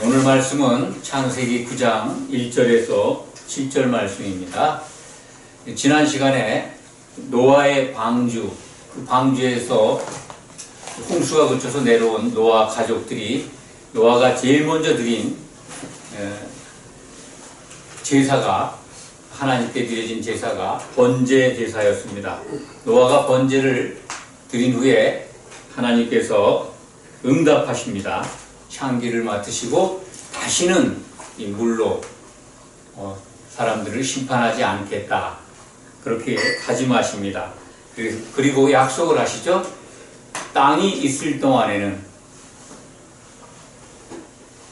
오늘 말씀은 창세기 9장 1절에서 7절 말씀입니다. 지난 시간에 노아의 방주, 그 방주에서 홍수가 그쳐서 내려온 노아 가족들이 노아가 제일 먼저 드린 제사가, 하나님께 드려진 제사가 번제 제사였습니다. 노아가 번제를 드린 후에 하나님께서 응답하십니다. 향기를 맡으시고 다시는 이 물로 사람들을 심판하지 않겠다, 그렇게 다짐하십니다. 그리고 약속을 하시죠. 땅이 있을 동안에는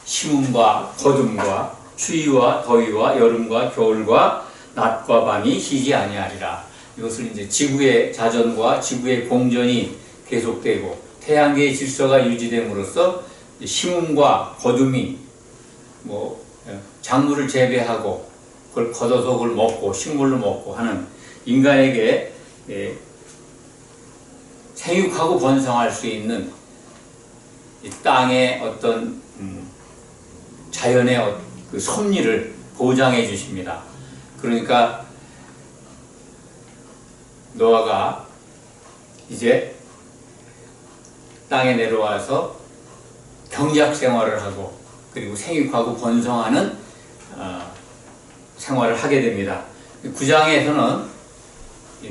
심음과 거둠과 추위와 더위와 여름과 겨울과 낮과 밤이 쉬지 아니하리라. 이것을 이제 지구의 자전과 지구의 공전이 계속되고 태양계의 질서가 유지됨으로써 심음과 거둠이 작물을 재배하고 그걸 걷어서 그걸 먹고 식물로 먹고 하는 인간에게 생육하고 번성할 수 있는 이 땅의 어떤 자연의 그 섭리를 보장해 주십니다. 그러니까 노아가 이제 땅에 내려와서 경작 생활을 하고 그리고 생육하고 번성하는 생활을 하게 됩니다. 9장에서는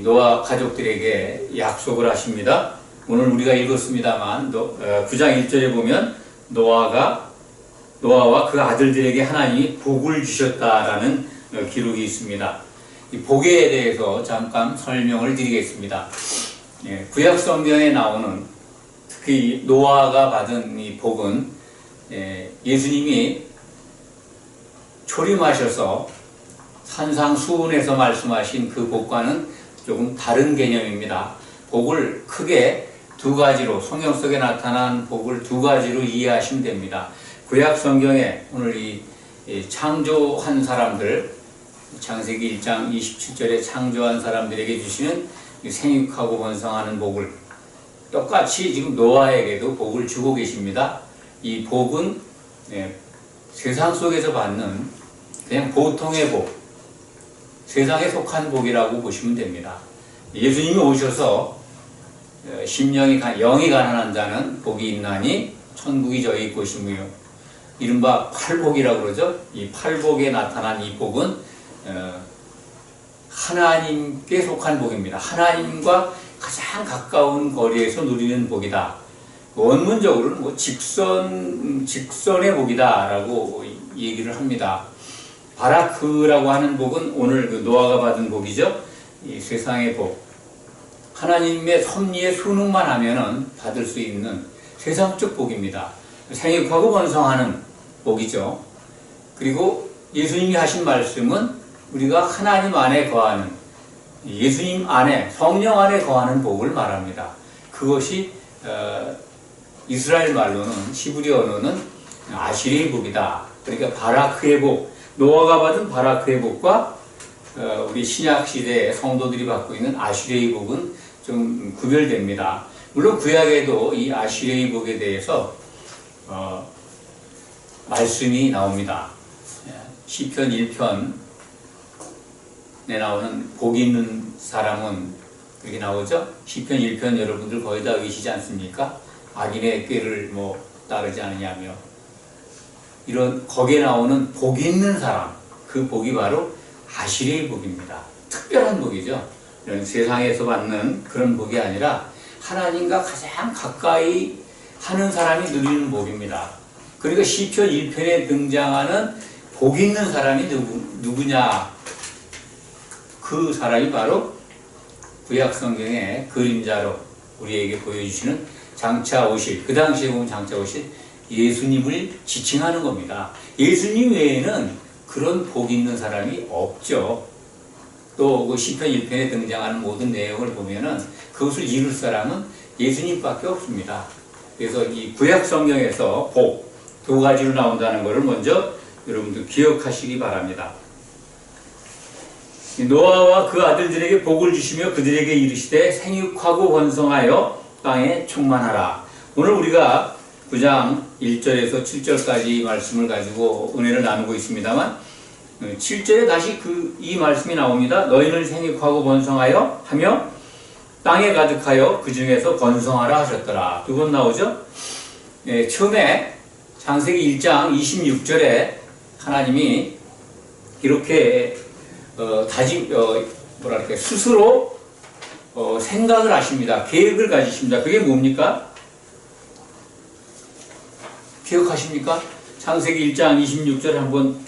노아 가족들에게 약속을 하십니다. 오늘 우리가 읽었습니다만 9장 1절에 보면 노아와 그 아들들에게 하나님이 복을 주셨다라는 기록이 있습니다. 이 복에 대해서 잠깐 설명을 드리겠습니다. 구약 성경에 나오는 특히 노아가 받은 이 복은 예수님이 초림하셔서 산상수훈에서 말씀하신 그 복과는 조금 다른 개념입니다. 복을 크게 두 가지로, 성경 속에 나타난 복을 두 가지로 이해하시면 됩니다. 구약 성경에 오늘 이 창조한 사람들, 창세기 1장 27절에 창조한 사람들에게 주시는 생육하고 번성하는 복을 똑같이 지금 노아에게도 복을 주고 계십니다. 이 복은 세상 속에서 받는 그냥 보통의 복, 세상에 속한 복이라고 보시면 됩니다. 예수님이 오셔서 심령이 영이 가난한 자는 복이 있나니 천국이 저희 것이무요, 이른바 팔복이라고 그러죠. 이 팔복에 나타난 이 복은 하나님께 속한 복입니다. 하나님과 가장 가까운 거리에서 누리는 복이다. 원문적으로는 직선의 복이다라고 얘기를 합니다. 바라크라고 하는 복은 오늘 그 노아가 받은 복이죠. 이 세상의 복, 하나님의 섭리에 순응만 하면은 받을 수 있는 세상적 복입니다. 생육하고 번성하는 복이죠. 그리고 예수님이 하신 말씀은 우리가 하나님 안에 거하는, 예수님 안에, 성령 안에 거하는 복을 말합니다. 그것이 이스라엘 말로는, 히브리 언어는 아시리의 복이다. 그러니까 바라크의 복, 노아가 받은 바라크의 복과 우리 신약 시대의 성도들이 받고 있는 아시리의 복은 좀 구별됩니다. 물론 구약에도 이 아시리의 복에 대해서 말씀이 나옵니다. 시편 1편에 나오는 복 있는 사람은 그렇게 나오죠. 시편 1편 여러분들 거의 다 외시지 않습니까? 악인의 꾀를 따르지 않으냐며, 이런 거기에 나오는 복 있는 사람, 그 복이 바로 아시리의 복입니다. 특별한 복이죠. 이런 세상에서 받는 그런 복이 아니라 하나님과 가장 가까이 하는 사람이 누리는 복입니다. 그러니까 시편 1편에 등장하는 복 있는 사람이 누구냐? 그 사람이 바로 구약 성경의 그림자로 우리에게 보여주시는 장차 오실, 그 당시에 보면 장차 오실 예수님을 지칭하는 겁니다. 예수님 외에는 그런 복 있는 사람이 없죠. 또 그 시편 1편에 등장하는 모든 내용을 보면은 그것을 이룰 사람은 예수님밖에 없습니다. 그래서 이 구약 성경에서 복 두 가지로 나온다는 것을 먼저 여러분들 기억하시기 바랍니다. 노아와 그 아들들에게 복을 주시며 그들에게 이르시되 생육하고 번성하여 땅에 충만하라. 오늘 우리가 9장 1절에서 7절까지 말씀을 가지고 은혜를 나누고 있습니다만 7절에 다시 이 말씀이 나옵니다. 너희는 생육하고 번성하여 하며 땅에 가득하여 그 중에서 번성하라 하셨더라. 두 번 나오죠. 처음에 창세기 1장 26절에 하나님이 이렇게 스스로 생각을 하십니다. 계획을 가지십니다. 그게 뭡니까? 기억하십니까? 창세기 1장 26절에 한번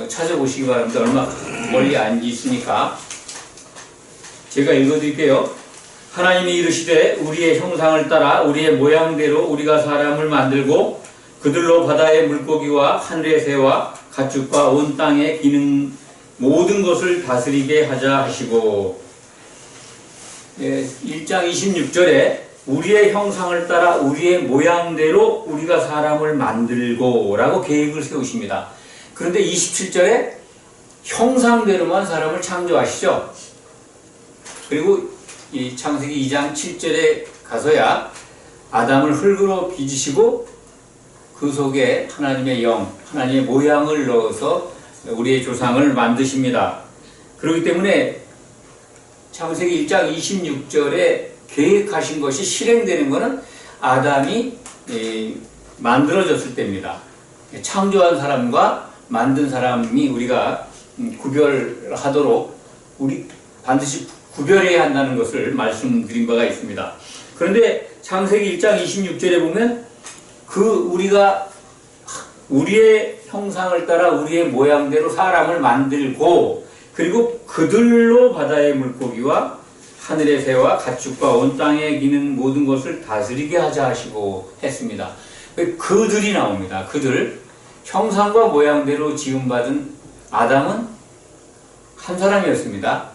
찾아보시기 바랍니다. 얼마 멀리 안 있으니까 제가 읽어드릴게요. 하나님이 이르시되 우리의 형상을 따라 우리의 모양대로 우리가 사람을 만들고 그들로 바다의 물고기와 하늘의 새와 가축과 온 땅에 기는 모든 것을 다스리게 하자 하시고 1장 26절에 우리의 형상을 따라 우리의 모양대로 우리가 사람을 만들고 라고 계획을 세우십니다. 그런데 27절에 형상대로만 사람을 창조하시죠. 그리고 이 창세기 2장 7절에 가서야 아담을 흙으로 빚으시고 그 속에 하나님의 영, 하나님의 모양을 넣어서 우리의 조상을 만드십니다. 그렇기 때문에 창세기 1장 26절에 계획하신 것이 실행되는 것은 아담이 만들어졌을 때입니다. 창조한 사람과 만든 사람이 우리가 구별하도록 우리 반드시 구별해야 한다는 것을 말씀드린 바가 있습니다. 그런데 창세기 1장 26절에 보면 우리가 우리의 형상을 따라 우리의 모양대로 사람을 만들고 그리고 그들로 바다의 물고기와 하늘의 새와 가축과 온 땅에 기는 모든 것을 다스리게 하자 하시고 했습니다. 그들이 나옵니다. 그들 형상과 모양대로 지음받은 아담은 한 사람이었습니다.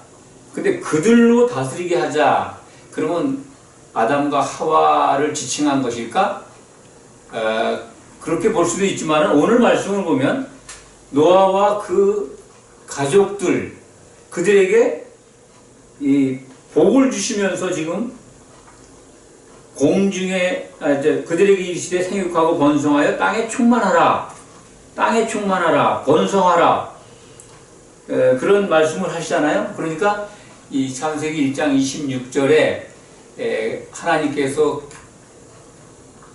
근데 그들로 다스리게 하자. 그러면 아담과 하와를 지칭한 것일까? 그렇게 볼 수도 있지만 오늘 말씀을 보면 노아와 그 가족들 그들에게 이 복을 주시면서 지금 공중에 그들에게 이르시되 생육하고 번성하여 땅에 충만하라. 땅에 충만하라. 번성하라. 그런 말씀을 하시잖아요. 그러니까 이 창세기 1장 26절에 하나님께서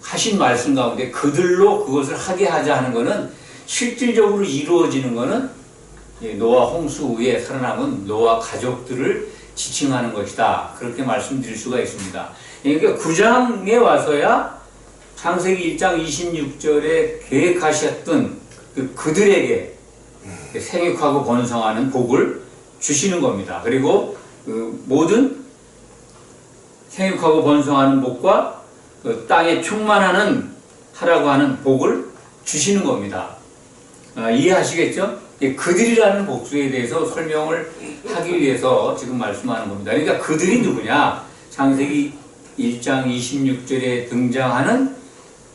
하신 말씀 가운데 그들로 그것을 하게 하자 하는 것은 실질적으로 이루어지는 것은 노아 홍수 후에 살아남은 노아 가족들을 지칭하는 것이다. 그렇게 말씀드릴 수가 있습니다. 그러니까 9장에 와서야 창세기 1장 26절에 계획하셨던 그들에게 생육하고 번성하는 복을 주시는 겁니다. 그리고 모든 생육하고 번성하는 복과 땅에 충만하는 하라고 하는 복을 주시는 겁니다. 이해하시겠죠? 그들이라는 복수에 대해서 설명을 하기 위해서 지금 말씀하는 겁니다. 그러니까 그들이 누구냐? 창세기 1장 26절에 등장하는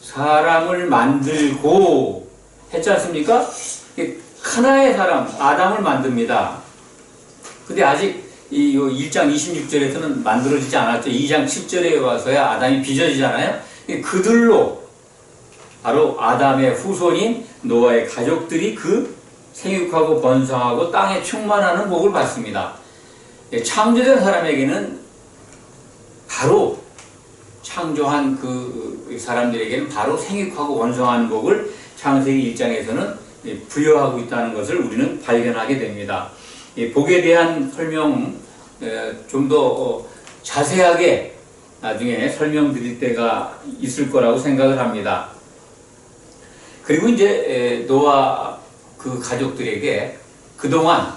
사람을 만들고 했지 않습니까? 하나의 사람, 아담을 만듭니다. 근데 아직 이 1장 26절에서는 만들어지지 않았죠. 2장 7절에 와서야 아담이 빚어지잖아요. 그들로 바로 아담의 후손인 노아의 가족들이 그 생육하고 번성하고 땅에 충만하는 복을 받습니다. 창조된 사람에게는 바로 창조한 그 사람들에게는 바로 생육하고 번성하는 복을 창세기 1장에서는 부여하고 있다는 것을 우리는 발견하게 됩니다. 복에 대한 설명 좀 더 자세하게 나중에 설명드릴 때가 있을 거라고 생각을 합니다. 그리고 이제 노아 그 가족들에게 그동안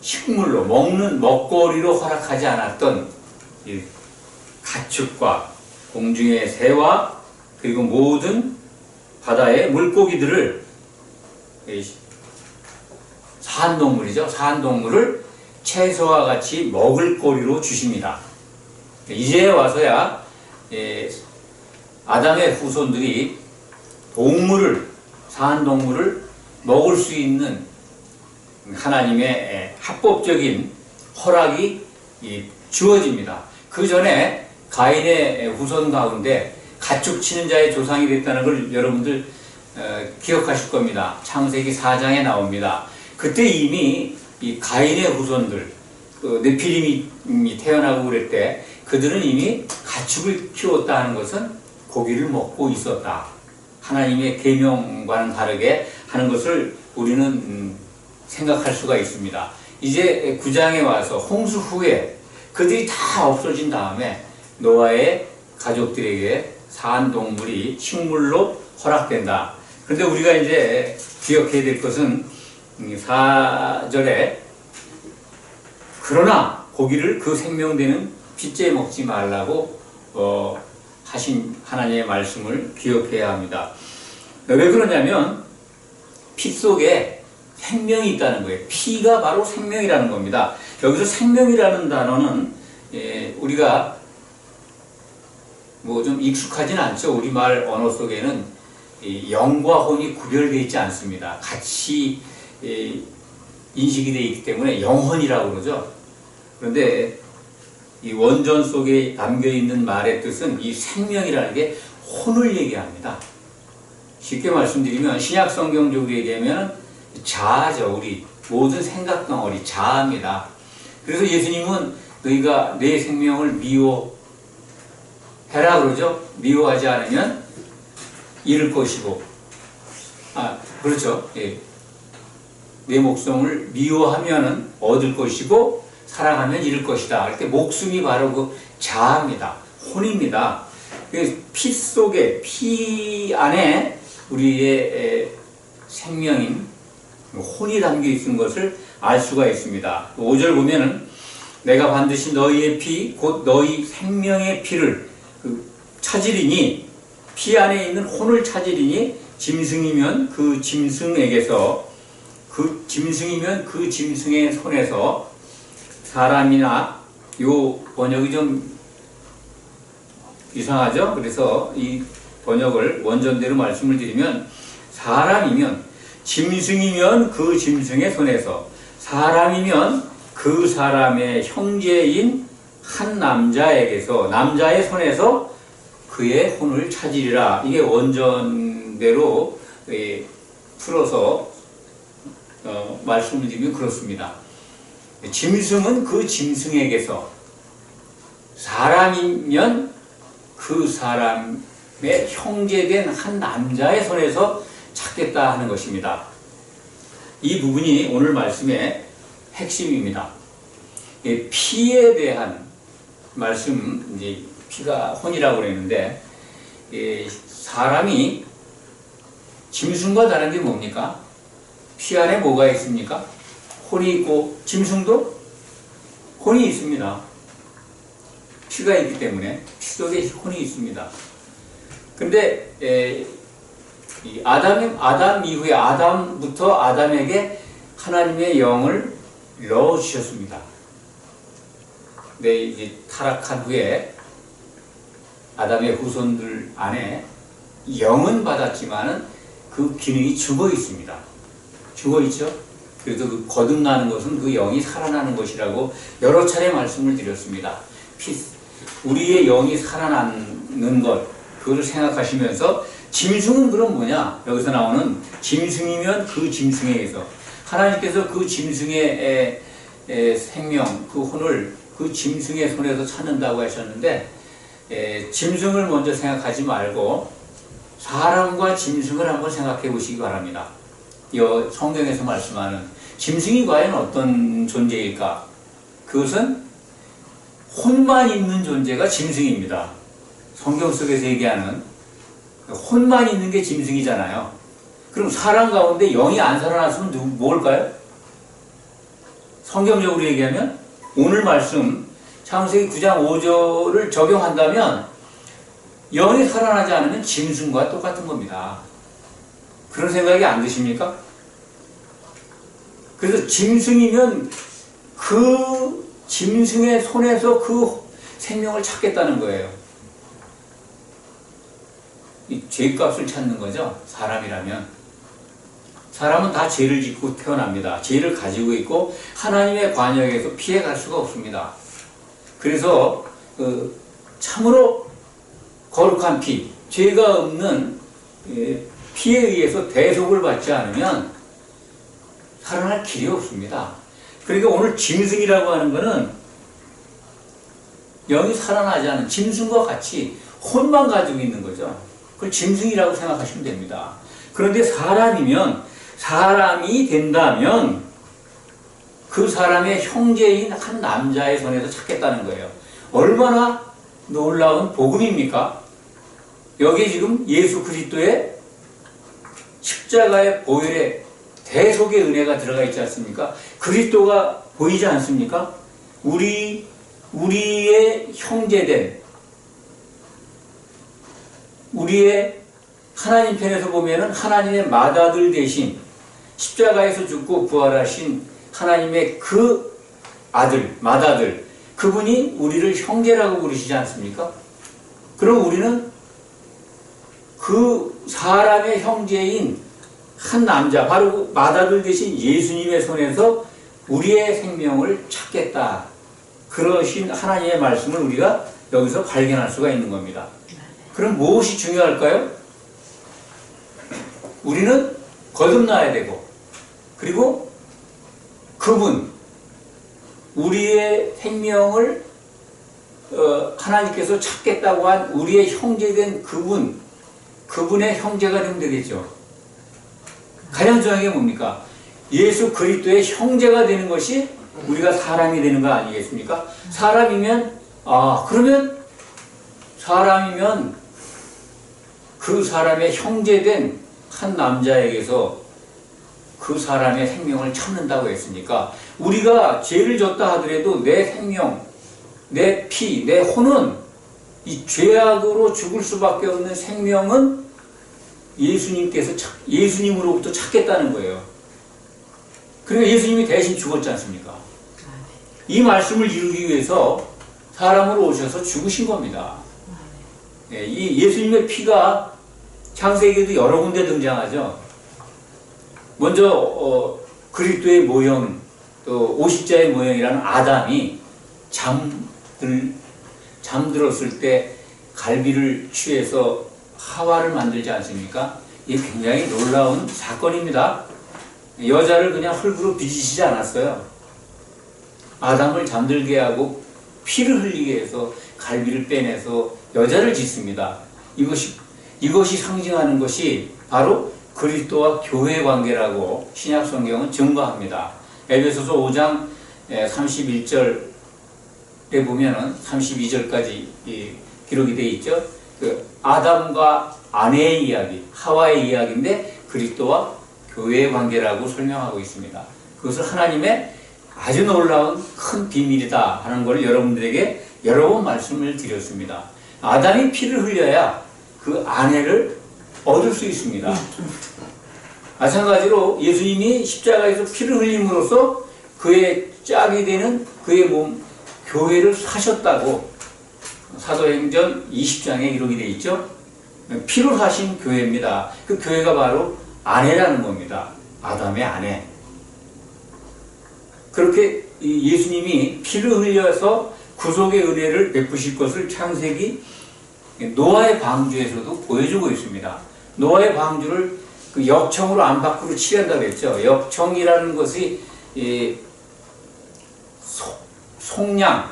식물로 먹는 먹거리로 허락하지 않았던 가축과 공중의 새와 그리고 모든 바다의 물고기들을 사한동물이죠. 사한동물을 채소와 같이 먹을거리로 주십니다. 이제 와서야 아담의 후손들이 사한동물을 먹을 수 있는 하나님의 합법적인 허락이 주어집니다. 그 전에 가인의 후손 가운데 가축 치는 자의 조상이 됐다는 걸 여러분들 기억하실 겁니다. 창세기 4장에 나옵니다. 그때 이미 이 가인의 후손들, 네피림이 태어나고 그럴 때 그들은 이미 가축을 키웠다는 것은 고기를 먹고 있었다. 하나님의 계명과는 다르게 하는 것을 우리는 생각할 수가 있습니다. 이제 9장에 와서 홍수 후에 그들이 다 없어진 다음에 노아의 가족들에게 산동물이 식물로 허락된다. 그런데 우리가 이제 기억해야 될 것은 4절에 그러나 고기를 그 생명되는 핏째 먹지 말라고 하신 하나님의 말씀을 기억해야 합니다. 왜 그러냐면 피 속에 생명이 있다는 거예요. 피가 바로 생명이라는 겁니다. 여기서 생명이라는 단어는 우리가 뭐 좀 익숙하진 않죠. 우리말 언어 속에는 영과 혼이 구별되어 있지 않습니다. 같이 인식이 되어 있기 때문에 영혼이라고 그러죠. 그런데 이 원전 속에 담겨있는 말의 뜻은 이 생명이라는 게 혼을 얘기합니다. 쉽게 말씀드리면 신약 성경적으로 얘기하면 자아죠. 우리 모든 생각 덩어리 자아입니다. 그래서 예수님은 너희가 내 생명을 미워해라 그러죠. 미워하지 않으면 잃을 것이고 그렇죠. 예. 내 목숨을 미워하면 얻을 것이고 사랑하면 잃을 것이다. 그럴 때 목숨이 바로 그 자아입니다. 혼입니다. 피 속에 피 안에 우리의 생명인 혼이 담겨 있는 것을 알 수가 있습니다. 5절 보면은 내가 반드시 너희의 피 곧 너희 생명의 피를 찾으리니 피 안에 있는 혼을 찾으리니 짐승이면 그 짐승에게서 그 짐승의 손에서 사람이나 요 번역이 좀 이상하죠? 그래서 이 번역을 원전대로 말씀을 드리면 사람이면 짐승이면 그 짐승의 손에서 사람이면 그 사람의 형제인 한 남자에게서 남자의 손에서 그의 혼을 찾으리라. 이게 원전대로 풀어서 말씀을 드리면 그렇습니다. 짐승은 그 짐승에게서 사람이면 그 사람의 형제된 한 남자의 손에서 찾겠다 하는 것입니다. 이 부분이 오늘 말씀의 핵심입니다. 피에 대한 말씀, 이제 피가 혼이라고 그랬는데 사람이 짐승과 다른 게 뭡니까? 피 안에 뭐가 있습니까? 혼이 있고 짐승도 혼이 있습니다. 피가 있기 때문에 피 속에 혼이 있습니다. 그런데 아담 이후에 아담부터 아담에게 하나님의 영을 넣어주셨습니다. 근데 이제 타락한 후에 아담의 후손들 안에 영은 받았지만은 그 기능이 죽어 있습니다. 죽어 있죠? 그래도 그 거듭나는 것은 그 영이 살아나는 것이라고 여러 차례 말씀을 드렸습니다. 우리의 영이 살아나는 것, 그것을 생각하시면서 짐승은 그럼 뭐냐? 여기서 나오는 짐승이면 그 짐승에게서 하나님께서 그 짐승의 생명, 그 혼을 그 짐승의 손에서 찾는다고 하셨는데 짐승을 먼저 생각하지 말고 사람과 짐승을 한번 생각해 보시기 바랍니다. 이 성경에서 말씀하는 짐승이 과연 어떤 존재일까? 그것은 혼만 있는 존재가 짐승입니다. 성경 속에서 얘기하는 혼만 있는 게 짐승이잖아요. 그럼 사람 가운데 영이 안 살아났으면 뭘까요? 성경적으로 얘기하면 오늘 말씀 창세기 9장 5절을 적용한다면 영이 살아나지 않으면 짐승과 똑같은 겁니다. 그런 생각이 안 드십니까? 그래서 짐승이면 그 짐승의 손에서 그 생명을 찾겠다는 거예요. 이 죄값을 찾는 거죠. 사람이라면. 사람은 다 죄를 짓고 태어납니다. 죄를 가지고 있고 하나님의 관역에서 피해갈 수가 없습니다. 그래서 참으로 거룩한 피, 죄가 없는 피에 의해서 대속을 받지 않으면 살아날 길이 없습니다. 그러니까 오늘 짐승이라고 하는 것은 영이 살아나지 않은 짐승과 같이 혼만 가지고 있는 거죠. 그걸 짐승이라고 생각하시면 됩니다. 그런데 사람이 된다면 그 사람의 형제인 한 남자의 손에서 찾겠다는 거예요. 얼마나 놀라운 복음입니까? 여기에 지금 예수 그리스도의 십자가의 보혈의 대속의 은혜가 들어가 있지 않습니까? 그리스도가 보이지 않습니까? 우리의 형제된, 우리의 하나님 편에서 보면은 하나님의 맏아들 대신 십자가에서 죽고 부활하신 하나님의 그 아들, 맏아들, 그분이 우리를 형제라고 부르시지 않습니까? 그럼 우리는 그 사람의 형제인 한 남자, 바로 그 맏아들 대신 예수님의 손에서 우리의 생명을 찾겠다. 그러신 하나님의 말씀을 우리가 여기서 발견할 수가 있는 겁니다. 그럼 무엇이 중요할까요? 우리는 거듭나야 되고, 그리고 그분, 우리의 생명을 하나님께서 찾겠다고 한 우리의 형제된 그분의 형제가 되면 되겠죠. 가장 중요한 게 뭡니까? 예수 그리스도의 형제가 되는 것이 우리가 사람이 되는 거 아니겠습니까? 그러면 사람이면 그 사람의 형제된 한 남자에게서 그 사람의 생명을 찾는다고 했으니까, 우리가 죄를 졌다 하더라도 내 생명, 내 피, 내 혼은 이 죄악으로 죽을 수밖에 없는 생명은 예수님으로부터 찾겠다는 거예요. 그러니까 예수님이 대신 죽었지 않습니까? 이 말씀을 이루기 위해서 사람으로 오셔서 죽으신 겁니다. 이 예수님의 피가 창세기에도 여러 군데 등장하죠. 먼저 그리스도의 모형, 또 오십자의 모형이라는 아담이 잠들었을 때 갈비를 취해서 하와를 만들지 않습니까? 이게 굉장히 놀라운 사건입니다. 여자를 그냥 흙으로 빚으시지 않았어요. 아담을 잠들게 하고 피를 흘리게 해서 갈비를 빼내서 여자를 짓습니다. 이것이 상징하는 것이 바로 그리스도와 교회 관계라고 신약 성경은 증거합니다. 에베소서 5장 31절에 보면은 32절까지 기록이 되어 있죠. 그 아담과 아내의 이야기, 하와의 이야기인데 그리스도와 교회의 관계라고 설명하고 있습니다. 그것을 하나님의 아주 놀라운 큰 비밀이다 하는 것을 여러분들에게 여러 번 말씀을 드렸습니다. 아담이 피를 흘려야 그 아내를 얻을 수 있습니다. 마찬가지로 예수님이 십자가에서 피를 흘림으로써 그의 짝이 되는 그의 몸 교회를 사셨다고 사도행전 20장에 기록이 되어 있죠. 피로 사신 교회입니다. 그 교회가 바로 아내라는 겁니다. 아담의 아내. 그렇게 예수님이 피를 흘려서 구속의 은혜를 베푸실 것을 창세기 노아의 방주에서도 보여주고 있습니다. 노아의 방주를 그 역청으로 안팎으로 칠한다고 했죠. 역청이라는 것이 속량,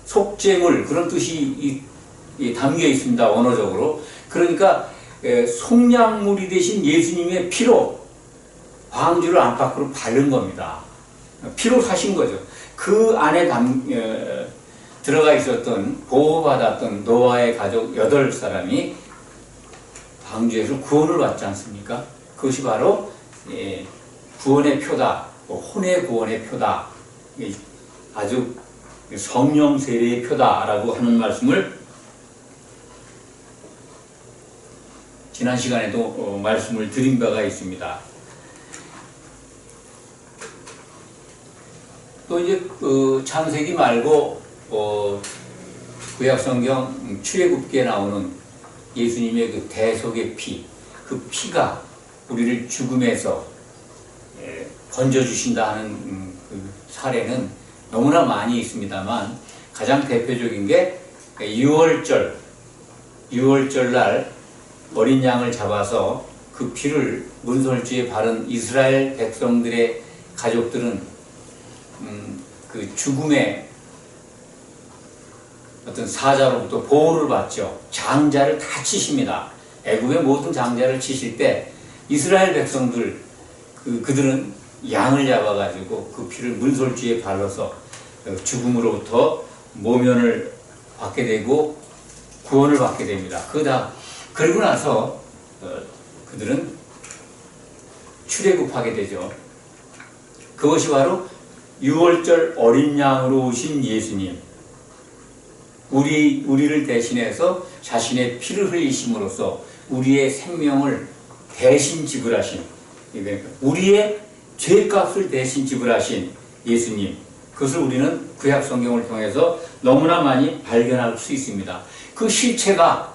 속죄물 그런 뜻이 담겨 있습니다. 언어적으로. 그러니까 속량물이 되신 예수님의 피로 방주를 안팎으로 바른 겁니다. 피로 사신 거죠. 그 안에 들어가 있었던 보호받았던 노아의 가족 8사람이 방주에서 구원을 받지 않습니까? 그것이 바로 구원의 표다, 혼의 구원의 표다, 아주 성령 세례의 표다라고 하는 말씀을 지난 시간에도 말씀을 드린 바가 있습니다. 또 이제 창세기 말고 구약성경 출애굽기에 나오는 예수님의 그 대속의 피, 그 피가 우리를 죽음에서 건져주신다 하는 그 사례는 너무나 많이 있습니다만, 가장 대표적인 게 6월절 날 어린 양을 잡아서 그 피를 문설주에 바른 이스라엘 백성들의 가족들은 그 죽음의 어떤 사자로부터 보호를 받죠. 장자를 다 치십니다. 애굽의 모든 장자를 치실 때 이스라엘 백성들 그들은 양을 잡아가지고 그 피를 문설주에 발라서 죽음으로부터 모면을 받게 되고 구원을 받게 됩니다. 그리고 나서 그들은 출애굽하게 되죠. 그것이 바로 6월절 어린 양으로 오신 예수님, 우리를 대신해서 자신의 피를 흘리심으로써 우리의 생명을 대신 지불하신, 우리의 죄값을 대신 지불하신 예수님, 그것을 우리는 구약 성경을 통해서 너무나 많이 발견할 수 있습니다. 그 실체가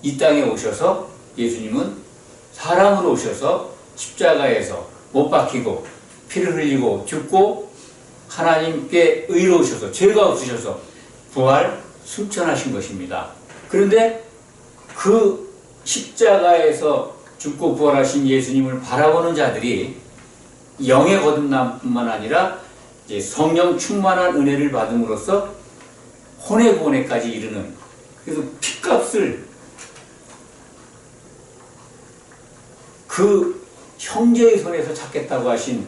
이 땅에 오셔서 예수님은 사람으로 오셔서 십자가에서 못 박히고 피를 흘리고 죽고 하나님께 의로우셔서 죄가 없으셔서 부활 승천하신 것입니다. 그런데 그 십자가에서 죽고 부활하신 예수님을 바라보는 자들이 영의 거듭남뿐만 아니라 이제 성령 충만한 은혜를 받음으로써 혼의 구원에까지 이르는, 그래서 피값을 그 형제의 손에서 찾겠다고 하신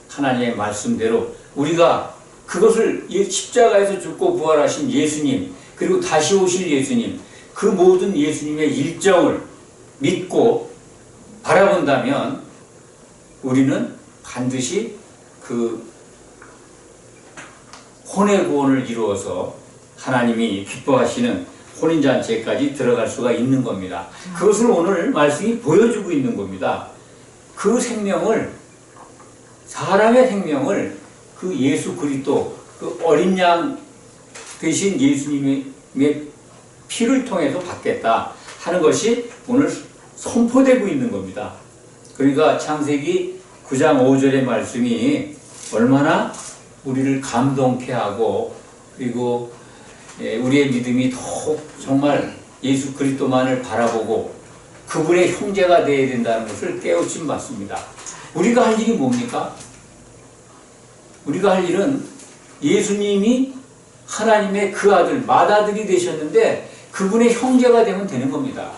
하나님의 말씀대로 우리가 그것을 십자가에서 죽고 부활하신 예수님, 그리고 다시 오실 예수님, 그 모든 예수님의 일정을 믿고 바라본다면 우리는 반드시 그 혼의 구원을 이루어서 하나님이 기뻐하시는 혼인잔치에까지 들어갈 수가 있는 겁니다. 그것을 오늘 말씀이 보여주고 있는 겁니다. 그 생명을, 사람의 생명을 그 예수 그리스도, 그 어린 양 되신 예수님의 피를 통해서 받겠다 하는 것이 오늘 선포되고 있는 겁니다. 그러니까 창세기 9장 5절의 말씀이 얼마나 우리를 감동케 하고, 그리고 우리의 믿음이 더 정말 예수 그리스도만을 바라보고 그분의 형제가 되어야 된다는 것을 깨우침 받습니다. 우리가 할 일이 뭡니까? 우리가 할 일은 예수님이 하나님의 그 아들, 맏아들이 되셨는데 그분의 형제가 되면 되는 겁니다.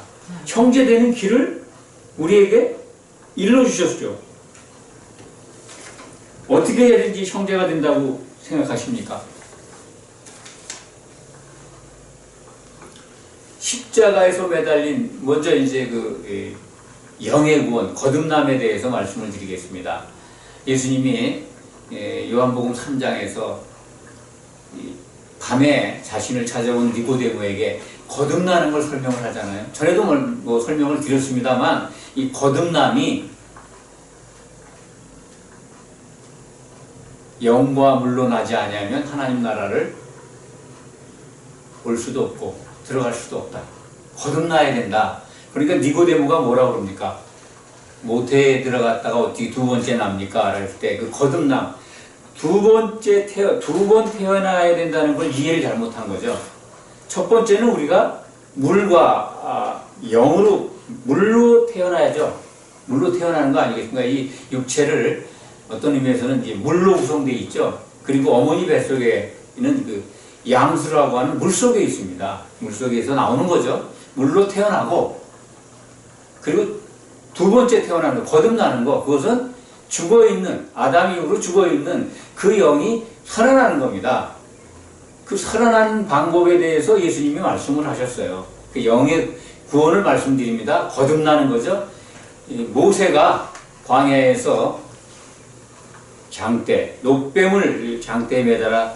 형제 되는 길을 우리에게 일러주셨죠. 어떻게 해야 되는지 형제가 된다고 생각하십니까? 십자가에서 매달린, 먼저 이제 그 영의 구원, 거듭남에 대해서 말씀을 드리겠습니다. 예수님이 요한복음 3장에서 밤에 자신을 찾아온 니고데모에게 거듭나는 걸 설명을 하잖아요. 전에도 뭐 설명을 드렸습니다만 이 거듭남이 영과 물로 나지 아니하면 하나님 나라를 올 수도 없고 들어갈 수도 없다. 거듭나야 된다. 그러니까 니고데모가 뭐라고 그럽니까? 모태에 들어갔다가 어떻게 두 번째 납니까? 할 때 그 거듭남, 두 번 태어나야 된다는 걸 이해를 잘못한 거죠. 첫 번째는 우리가 물과 영으로, 물로 태어나야죠. 물로 태어나는 거 아니겠습니까? 이 육체를 어떤 의미에서는 이제 물로 구성되어 있죠. 그리고 어머니 뱃속에는 그 양수라고 하는 물속에 있습니다. 물속에서 나오는 거죠. 물로 태어나고, 그리고 두 번째 태어나는 거, 거듭나는 거, 그것은 죽어있는, 아담 이후로 죽어있는 그 영이 살아나는 겁니다. 그 살아나는 방법에 대해서 예수님이 말씀을 하셨어요. 그 영의 구원을 말씀드립니다. 거듭나는 거죠. 모세가 광야에서 장대, 놋뱀을 장대에 매달아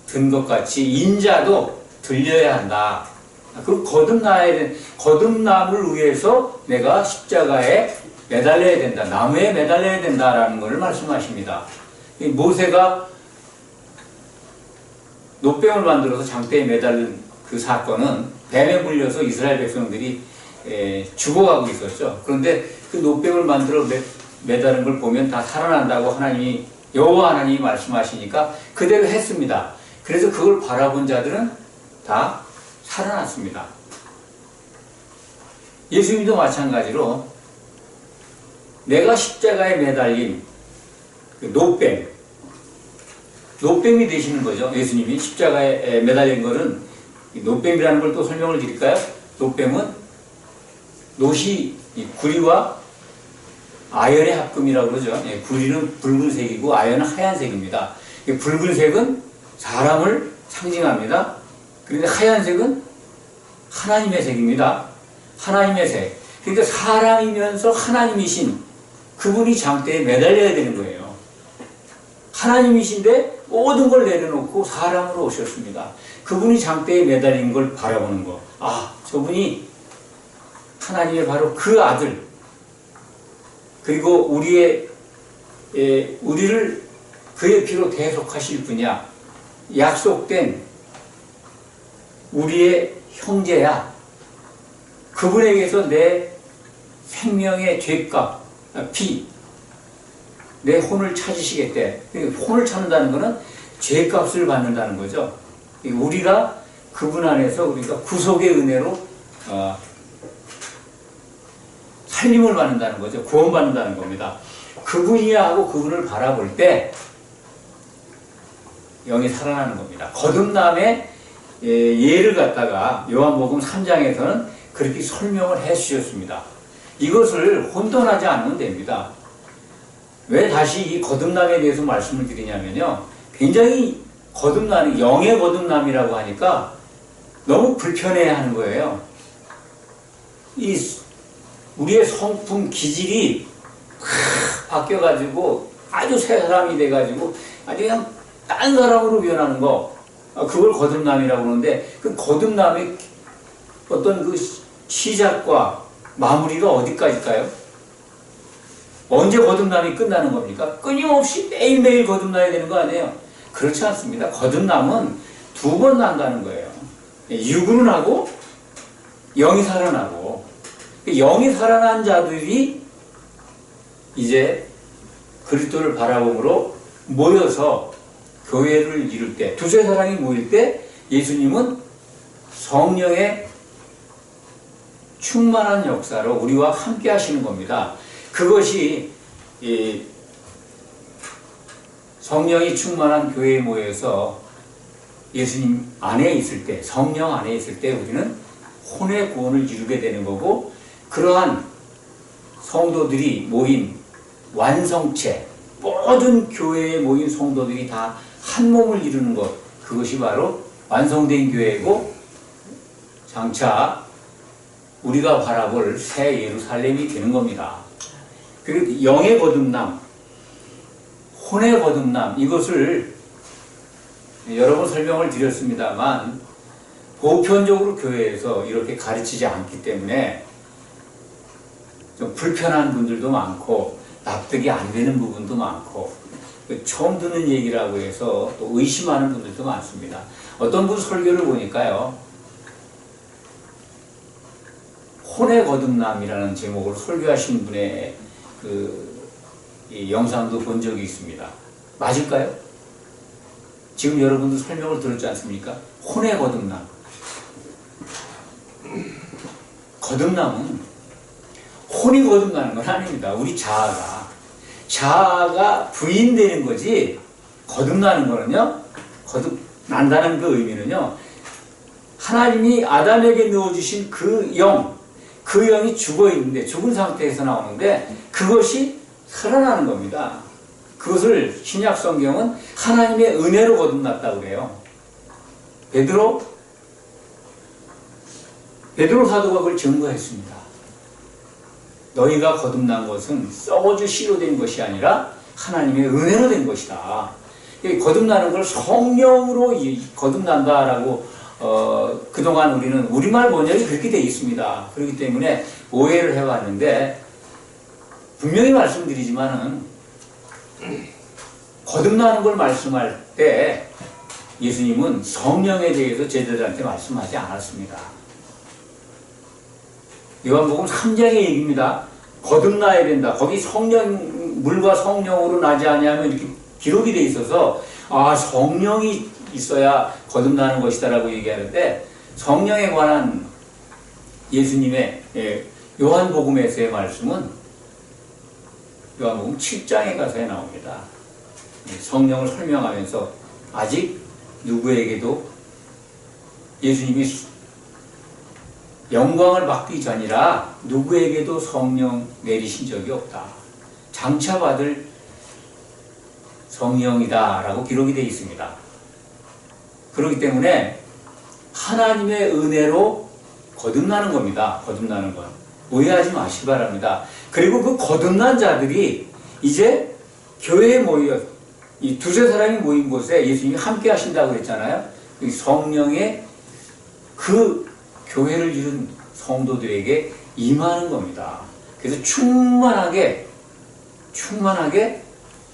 든 것 같이 인자도 들려야 한다. 그 거듭남을 위해서 내가 십자가에 매달려야 된다. 나무에 매달려야 된다라는 것을 말씀하십니다. 모세가 놋뱀을 만들어서 장대에 매달린 그 사건은 뱀에 물려서 이스라엘 백성들이 죽어가고 있었죠. 그런데 그 놋뱀을 만들어 매달은 걸 보면 다 살아난다고 하나님이, 여호와 하나님이 말씀하시니까 그대로 했습니다. 그래서 그걸 바라본 자들은 다 살아났습니다. 예수님도 마찬가지로 내가 십자가에 매달린 그 노뱀이 되시는 거죠. 예수님이 십자가에 매달린 거는 노뱀이라는 걸 또 설명을 드릴까요? 노뱀은 노시 구리와 아연의 합금이라고 그러죠. 구리는 붉은색이고 아연은 하얀색입니다. 붉은색은 사람을 상징합니다. 그런데 하얀색은 하나님의 색입니다. 하나님의 색. 그러니까 사람이면서 하나님이신 그분이 장대에 매달려야 되는 거예요. 하나님이신데 모든 걸 내려놓고 사람으로 오셨습니다. 그분이 장대에 매달린 걸 바라보는 거. 아, 저분이 하나님의 바로 그 아들. 그리고 우리를 그의 피로 대속하실 분이야. 약속된 우리의 형제야. 그분에게서 내 생명의 죄값, 내 혼을 찾으시겠대. 혼을 찾는다는 것은 죄값을 받는다는 거죠. 우리가 그분 안에서 우리가 구속의 은혜로 살림을 받는다는 거죠. 구원받는다는 겁니다. 그분이야 하고 그분을 바라볼 때 영이 살아나는 겁니다. 거듭남의 예를 갖다가 요한복음 3장에서는 그렇게 설명을 해 주셨습니다. 이것을 혼돈하지 않으면 됩니다. 왜 다시 이 거듭남에 대해서 말씀을 드리냐면요. 굉장히 영의 거듭남이라고 하니까 너무 불편해 하는 거예요. 우리의 성품 기질이 바뀌어가지고 아주 새 사람이 돼가지고 아주 그냥 딴 사람으로 변하는 거, 그걸 거듭남이라고 하는데 그 거듭남의 어떤 그 시작과 마무리가 어디까지일까요? 언제 거듭남이 끝나는 겁니까? 끊임없이 매일매일 거듭나야 되는 거 아니에요? 그렇지 않습니다. 거듭남은 2번 난다는 거예요. 육으로 나고 영이 살아나고, 영이 살아난 자들이 이제 그리스도를 바라봄으로 모여서 교회를 이룰 때, 두세 사람이 모일 때 예수님은 성령의 충만한 역사로 우리와 함께 하시는 겁니다. 그것이 성령이 충만한 교회에 모여서 예수님 안에 있을 때, 성령 안에 있을 때 우리는 혼의 구원을 이루게 되는 거고, 그러한 성도들이 모인 완성체, 모든 교회에 모인 성도들이 다 한 몸을 이루는 것, 그것이 바로 완성된 교회고, 장차 우리가 바라볼 새 예루살렘이 되는 겁니다. 그리고 영의 거듭남, 혼의 거듭남, 이것을 여러 번 설명을 드렸습니다만 보편적으로 교회에서 이렇게 가르치지 않기 때문에 좀 불편한 분들도 많고 납득이 안 되는 부분도 많고 처음 듣는 얘기라고 해서 또 의심하는 분들도 많습니다. 어떤 분 설교를 보니까요, 혼의 거듭남이라는 제목으로 설교하신 분의 이 영상도 본 적이 있습니다. 맞을까요? 지금 여러분도 설명을 들었지 않습니까? 혼의 거듭남. 거듭남은 혼이 거듭나는 건 아닙니다. 우리 자아가 부인되는 거지, 거듭나는 거는요, 거듭난다는 그 의미는요, 하나님이 아담에게 넣어주신 그 영이 죽어있는데, 죽은 상태에서 나오는데 그것이 살아나는 겁니다. 그것을 신약 성경은 하나님의 은혜로 거듭났다고 그래요. 베드로 사도가 그걸 증거했습니다. 너희가 거듭난 것은 썩어질 씨로 된 것이 아니라 하나님의 은혜로 된 것이다. 거듭나는 걸 성령으로 거듭난다라고 그동안 우리는 우리말 번역이 그렇게 되어 있습니다. 그렇기 때문에 오해를 해왔는데, 분명히 말씀드리지만은 거듭나는 걸 말씀할 때 예수님은 성령에 대해서 제자들한테 말씀하지 않았습니다. 요한복음 3장의 얘기입니다. 거듭나야 된다. 거기 물과 성령으로 나지 아니하면 이렇게 기록이 돼 있어서 성령이 있어야 거듭나는 것이다라고 얘기하는데, 성령에 관한 예수님의 요한복음에서의 말씀은 요한복음 7장에 가서에 나옵니다. 성령을 설명하면서 아직 누구에게도 예수님이 영광을 받기 전이라 누구에게도 성령 내리신 적이 없다. 장차 받을 성령이다 라고 기록이 되어 있습니다. 그렇기 때문에 하나님의 은혜로 거듭나는 겁니다. 거듭나는 건. 오해하지 마시기 바랍니다. 그리고 그 거듭난 자들이 이제 교회에 모여 이 두세 사람이 모인 곳에 예수님이 함께 하신다고 그랬잖아요. 성령의 그 교회를 이룬 성도들에게 임하는 겁니다. 그래서 충만하게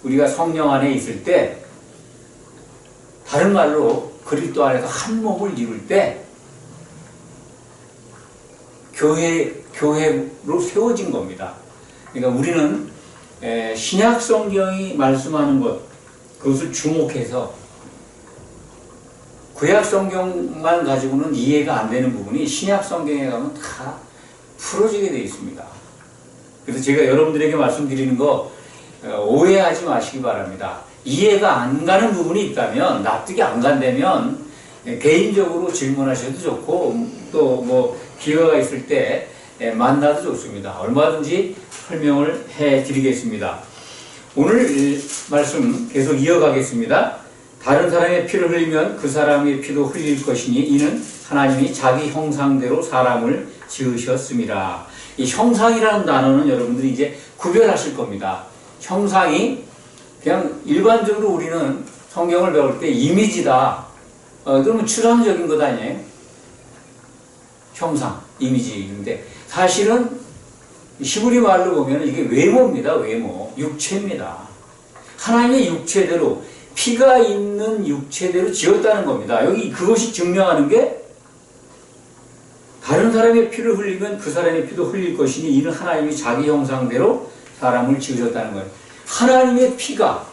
우리가 성령 안에 있을 때, 다른 말로 그리스도 안에서 한 몸을 이룰 때 교회로 세워진 겁니다. 그러니까 우리는 신약 성경이 말씀하는 것, 그것을 주목해서 구약 성경만 가지고는 이해가 안 되는 부분이 신약 성경에 가면 다 풀어지게 되어 있습니다. 그래서 제가 여러분들에게 말씀드리는 거 오해하지 마시기 바랍니다. 이해가 안 가는 부분이 있다면, 납득이 안 간다면 개인적으로 질문하셔도 좋고, 또 뭐 기회가 있을 때 만나도 좋습니다. 얼마든지 설명을 해드리겠습니다. 오늘 말씀 계속 이어가겠습니다. 다른 사람의 피를 흘리면 그 사람의 피도 흘릴 것이니 이는 하나님이 자기 형상대로 사람을 지으셨습니다. 이 형상이라는 단어는 여러분들이 이제 구별하실 겁니다. 형상이 그냥 일반적으로 우리는 성경을 배울 때 이미지다. 그러면 추상적인 것 아니에요? 형상, 이미지인데 사실은 히브리 말로 보면 이게 외모입니다. 외모, 육체입니다. 하나님의 육체대로, 피가 있는 육체대로 지었다는 겁니다. 여기 그것이 증명하는 게, 다른 사람의 피를 흘리면 그 사람의 피도 흘릴 것이니 이는 하나님이 자기 형상대로 사람을 지으셨다는 거예요. 하나님의 피가,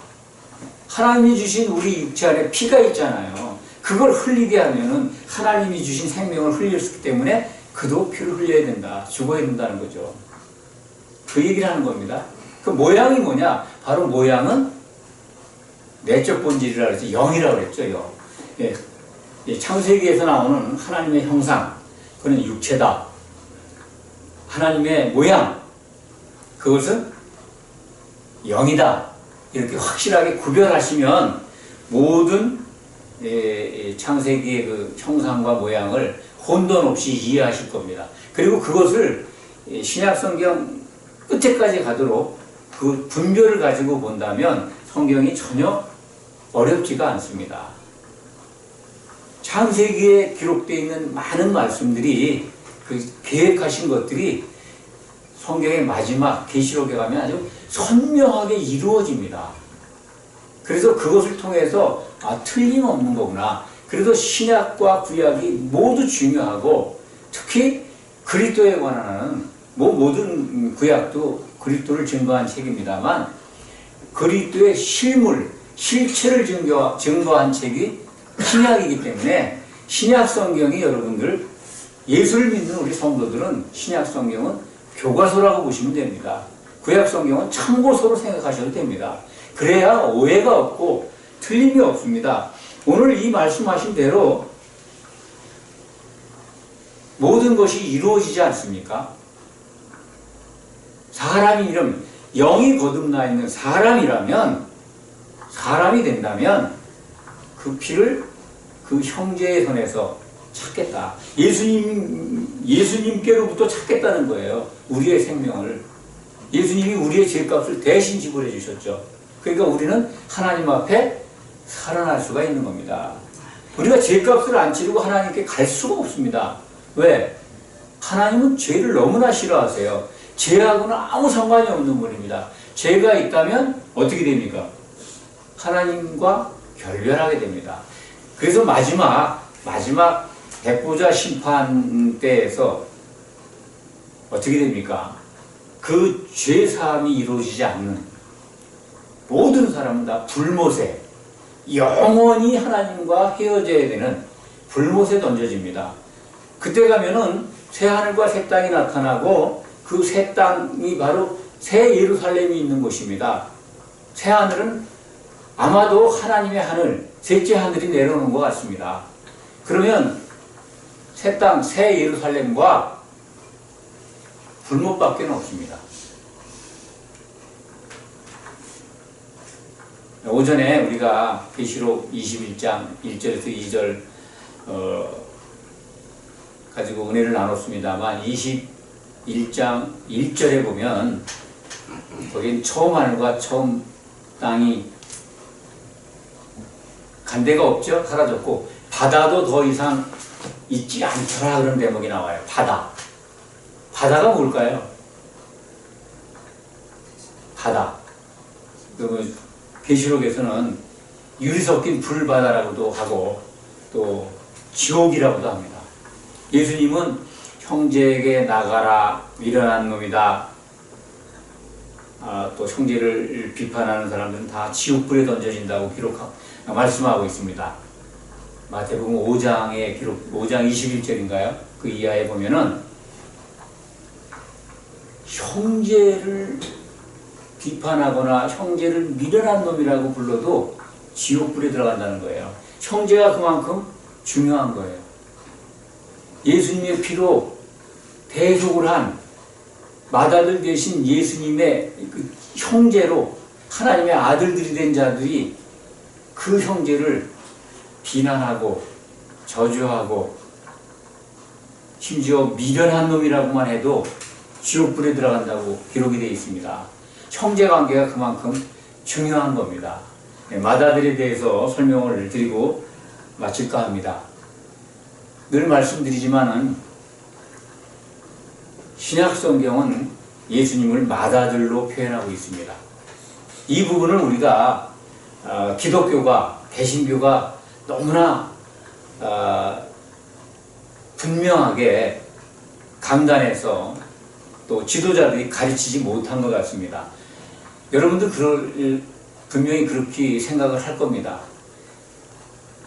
하나님이 주신 우리 육체 안에 피가 있잖아요. 그걸 흘리게 하면은 하나님이 주신 생명을 흘렸기 때문에 그도 피를 흘려야 된다. 죽어야 된다는 거죠. 그 얘기를 하는 겁니다. 그 모양이 뭐냐? 바로 모양은 내적 본질이라고 그랬죠. 영이라고 그랬죠. 영. 예. 창세기에서 나오는 하나님의 형상, 그는 육체다. 하나님의 모양, 그것은 영이다. 이렇게 확실하게 구별하시면 모든 창세기의 그 형상과 모양을 혼돈 없이 이해하실 겁니다. 그리고 그것을 신약 성경 끝에까지 가도록 그 분별을 가지고 본다면 성경이 전혀 어렵지가 않습니다. 창세기에 기록되어 있는 많은 말씀들이, 그 계획하신 것들이 성경의 마지막 계시록에 가면 아주 선명하게 이루어집니다. 그래서 그것을 통해서 틀림없는 거구나. 그래서 신약과 구약이 모두 중요하고, 특히 그리스도에 관한 모든 구약도 그리스도를 증거한 책입니다만, 그리스도의 실물, 실체를 증거한 책이 신약이기 때문에 신약 성경이, 여러분들 예수를 믿는 우리 성도들은 신약 성경은 교과서라고 보시면 됩니다. 구약 성경은 참고서로 생각하셔도 됩니다. 그래야 오해가 없고 틀림이 없습니다. 오늘 이 말씀하신 대로 모든 것이 이루어지지 않습니까? 사람이 이름, 영이 거듭나 있는 사람이라면, 사람이 된다면 그 피를 그 형제의 손에서 찾겠다. 예수님께로부터 찾겠다는 거예요. 우리의 생명을. 예수님이 우리의 죄값을 대신 지불해 주셨죠. 그러니까 우리는 하나님 앞에 살아날 수가 있는 겁니다. 우리가 죄값을 안 치르고 하나님께 갈 수가 없습니다. 왜? 하나님은 죄를 너무나 싫어하세요. 죄하고는 아무 상관이 없는 분입니다. 죄가 있다면 어떻게 됩니까? 하나님과 결별하게 됩니다. 그래서 마지막 백보자 심판 때에서 어떻게 됩니까? 그 죄사함이 이루어지지 않는 모든 사람은 다 불못에, 영원히 하나님과 헤어져야 되는 불못에 던져집니다. 그때 가면은 새 하늘과 새 땅이 나타나고 그 그 새 땅이 바로 새 예루살렘이 있는 곳입니다. 새 하늘은 아마도 하나님의 하늘, 셋째 하늘이 내려오는 것 같습니다. 그러면 새 땅, 새 예루살렘과 불못밖에 없습니다. 오전에 우리가 계시록 21장 1절에서 2절 가지고 은혜를 나눴습니다만 21장 1절에 보면 거긴 처음 하늘과 처음 땅이 간 데가 없죠. 사라졌고 바다도 더 이상 있지 않더라 그런 대목이 나와요. 바다가 뭘까요? 바다. 계시록에서는 유리 섞인 불바다라고도 하고 또 지옥이라고도 합니다. 예수님은 형제에게 나가라 미련한 놈이다. 또 형제를 비판하는 사람들은 다 지옥불에 던져진다고 말씀하고 있습니다. 마태복음 5장의 기록, 5장 21절인가요? 그 이하에 보면은 형제를 비판하거나 형제를 미련한 놈이라고 불러도 지옥불에 들어간다는 거예요. 형제가 그만큼 중요한 거예요. 예수님의 피로 대속을 한 맏아들 대신 예수님의 그 형제로 하나님의 아들들이 된 자들이 그 형제를 비난하고 저주하고 심지어 미련한 놈이라고만 해도 지옥불에 들어간다고 기록이 되어 있습니다. 형제관계가 그만큼 중요한 겁니다. 맏아들에 대해서 설명을 드리고 마칠까 합니다. 늘 말씀드리지만은 신약성경은 예수님을 맏아들로 표현하고 있습니다. 이 부분을 우리가 기독교가 개신교가 너무나 분명하게 강단에서 또 지도자들이 가르치지 못한 것 같습니다. 여러분들 분명히 그렇게 생각을 할 겁니다.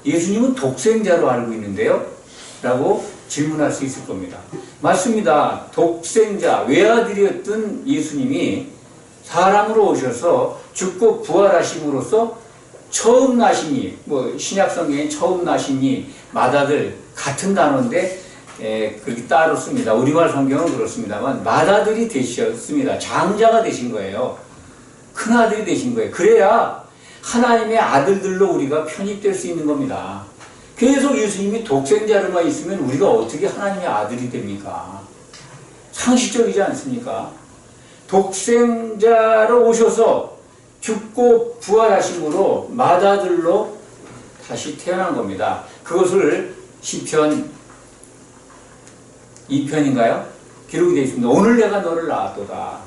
예수님은 독생자로 알고 있는데요? 라고 질문할 수 있을 겁니다. 맞습니다. 독생자, 외아들이었던 예수님이 사람으로 오셔서 죽고 부활하심으로써 처음 나시니, 신약성경에 처음 나시니, 맏아들 같은 단어인데 그렇게 따로 씁니다. 우리말 성경은 그렇습니다만 맏아들이 되셨습니다. 장자가 되신 거예요. 큰아들이 되신 거예요. 그래야 하나님의 아들들로 우리가 편입될 수 있는 겁니다. 계속 예수님이 독생자로만 있으면 우리가 어떻게 하나님의 아들이 됩니까? 상식적이지 않습니까? 독생자로 오셔서 죽고 부활하심으로 맏아들로 다시 태어난 겁니다. 그것을 시편 2편인가요? 기록이 되어 있습니다. 오늘 내가 너를 낳았도다.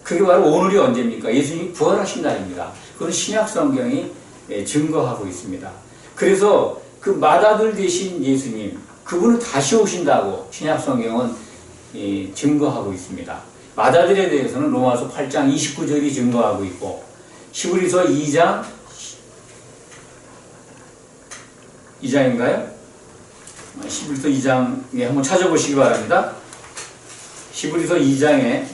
그게 바로 오늘이 언제입니까? 예수님이 부활하신 날입니다. 그건 신약성경이 증거하고 있습니다. 그래서 그 맏아들 되신 예수님, 그분은 다시 오신다고 신약성경은 증거하고 있습니다. 맏아들에 대해서는 로마서 8장 29절이 증거하고 있고 히브리서 2장인가요? 히브리서 2장에 한번 찾아보시기 바랍니다. 히브리서 2장에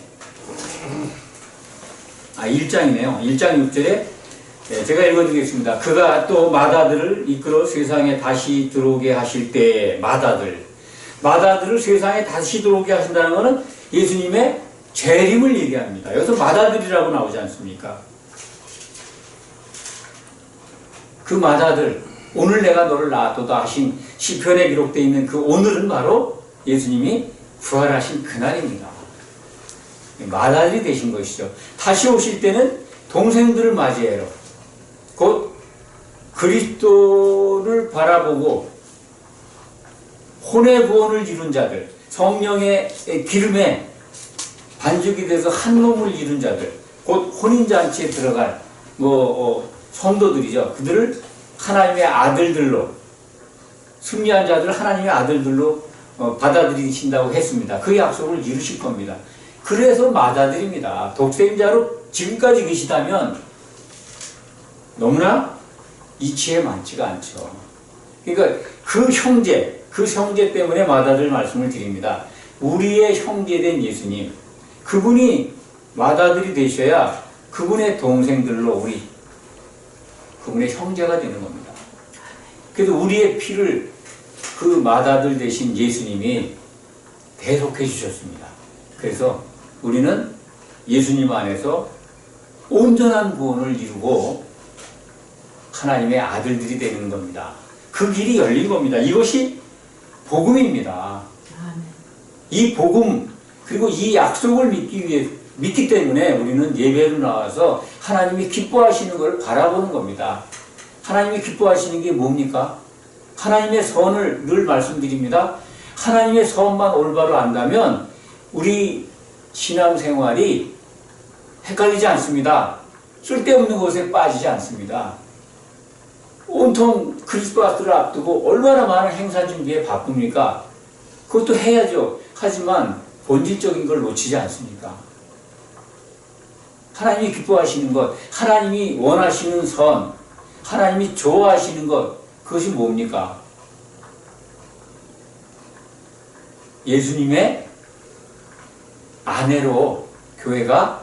1장이네요. 1장 6절에 제가 읽어드리겠습니다. 그가 또 맏아들을 이끌어 세상에 다시 들어오게 하실 때 맏아들을 세상에 다시 들어오게 하신다는 것은 예수님의 재림을 얘기합니다. 여기서 맏아들이라고 나오지 않습니까? 그 맏아들, 오늘 내가 너를 낳았도다 하신 시편에 기록되어 있는 그 오늘은 바로 예수님이 부활하신 그날입니다. 맏아들이 되신 것이죠. 다시 오실 때는 동생들을 맞이해요. 곧 그리스도를 바라보고 혼의 구원을 이룬 자들, 성령의 기름에 반죽이 돼서 한 몸을 이룬 자들, 곧 혼인잔치에 들어갈 성도들이죠. 그들을 하나님의 아들들로, 승리한 자들을 하나님의 아들들로 받아들이신다고 했습니다. 그 약속을 이루실 겁니다. 그래서 맏아들입니다. 독생자로 지금까지 계시다면 너무나 이치에 많지가 않죠. 그러니까 그 형제, 그 형제 때문에 마다들 말씀을 드립니다. 우리의 형제된 예수님, 그분이 마다들이 되셔야 그분의 동생들로 우리 그분의 형제가 되는 겁니다. 그래서 우리의 피를 그 마다들 되신 예수님이 대속해 주셨습니다. 그래서 우리는 예수님 안에서 온전한 구원을 이루고 하나님의 아들들이 되는 겁니다. 그 길이 열린 겁니다. 이것이 복음입니다. 이 복음 그리고 이 약속을 믿기 때문에 우리는 예배로 나와서 하나님이 기뻐하시는 것을 바라보는 겁니다. 하나님이 기뻐하시는 게 뭡니까? 하나님의 선을 늘 말씀드립니다. 하나님의 선만 올바로 안다면 우리 신앙생활이 헷갈리지 않습니다. 쓸데없는 것에 빠지지 않습니다. 온통 크리스마스를 앞두고 얼마나 많은 행사 준비에 바쁩니까? 그것도 해야죠. 하지만 본질적인 걸 놓치지 않습니까? 하나님이 기뻐하시는 것, 하나님이 원하시는 선, 하나님이 좋아하시는 것, 그것이 뭡니까? 예수님의 아내로 교회가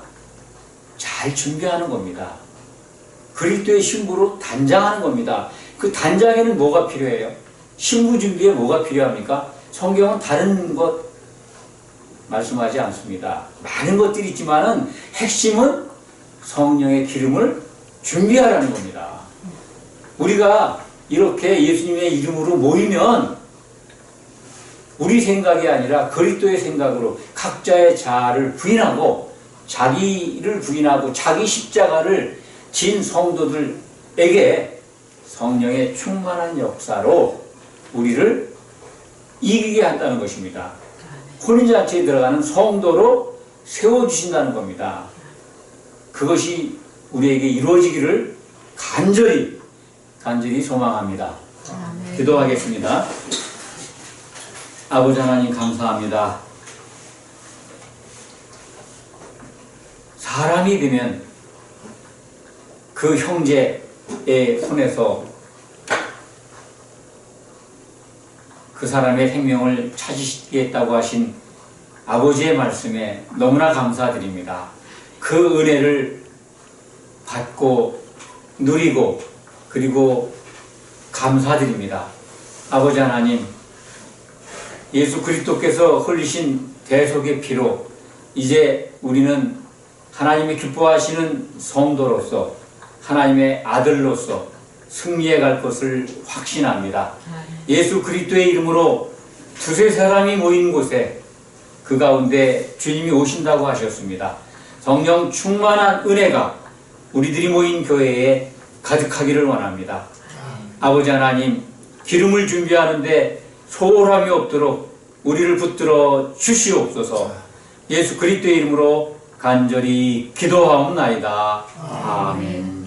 잘 준비하는 겁니다. 그리스도의 신부로 단장하는 겁니다. 그 단장에는 뭐가 필요해요? 신부 준비에 뭐가 필요합니까? 성경은 다른 것 말씀하지 않습니다. 많은 것들이 있지만은 핵심은 성령의 기름을 준비하라는 겁니다. 우리가 이렇게 예수님의 이름으로 모이면 우리 생각이 아니라 그리스도의 생각으로 각자의 자아를 부인하고 자기를 부인하고 자기 십자가를 진 성도들에게 성령의 충만한 역사로 우리를 이기게 한다는 것입니다. 혼인잔치에 들어가는 성도로 세워주신다는 겁니다. 그것이 우리에게 이루어지기를 간절히 소망합니다. 기도하겠습니다. 아버지 하나님 감사합니다. 사람이 되면 그 형제의 손에서 그 사람의 생명을 찾으시겠다고 하신 아버지의 말씀에 너무나 감사드립니다. 그 은혜를 받고 누리고 그리고 감사드립니다. 아버지 하나님, 예수 그리스도께서 흘리신 대속의 피로 이제 우리는 하나님이 기뻐하시는 성도로서 하나님의 아들로서 승리해 갈 것을 확신합니다. 예수 그리스도의 이름으로 두세 사람이 모인 곳에 그 가운데 주님이 오신다고 하셨습니다. 성령 충만한 은혜가 우리들이 모인 교회에 가득하기를 원합니다. 아버지 하나님, 기름을 준비하는데 소홀함이 없도록 우리를 붙들어 주시옵소서. 예수 그리스도의 이름으로 간절히 기도하옵나이다. 아멘.